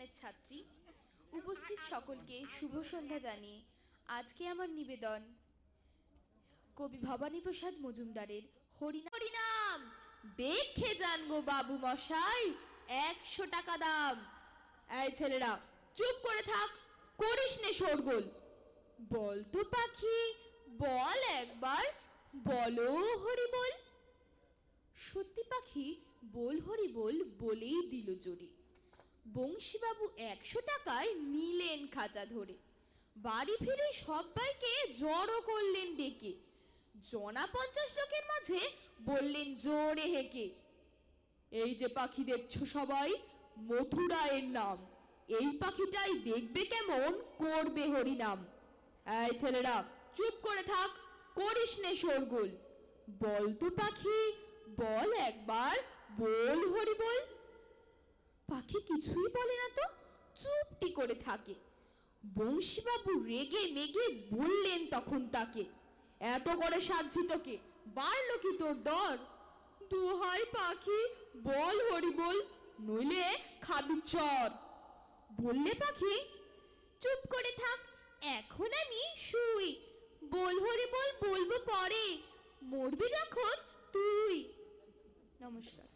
বিদ্যানিকেতনের ছাত্রী, উপস্থিত সকলকে শুভ সন্ধ্যা জানিয়ে আজকে আমার নিবেদন কবি ভবানীপ্রসাদ মজুমদারের হরিনাম। দেখে যান গো বাবু মশাই, 100 টাকা দাম। এই ছেলেরা চুপ করে থাক, করিস নে শোরগোল। বল তো পাখি বল একবার, বলো হরি বল। সত্যি পাখি বল হরি বল বলেই দিল জোরে। বংশীবাবু 100 টাকায় নিলেন খাঁচা ধরে। বাড়ি ফিরে সবাইকে জড়ো করলেন ডেকে। জনা 50 লোকের মাঝে বললেন জোরে হেঁকে, এই যে পাখি দেখছো সবাই, মথুরা এর নাম। এই পাখিটাই দেখবে কেমন করবে হরিনাম। এই ছেলেরা চুপ করে থাক, করিস নে শোরগোল। বল তো পাখি বল একবার, বল হরি বল। পাখি কিছুই বলে না তো, চুপটি করে থাকে। বংশীবাবু রেগে মেগে বললেন তখন তাকে, এত করে সাজছি তোকে, বাড়লো কি তোর দর? দোহাই পাখি বল হরি বল, নইলে খাবি চর। বললে পাখি, চুপ করে থাক, এখন আমি শুই। বল হরি বল বলবো পরে, মরবি যখন তুই। নমস্কার।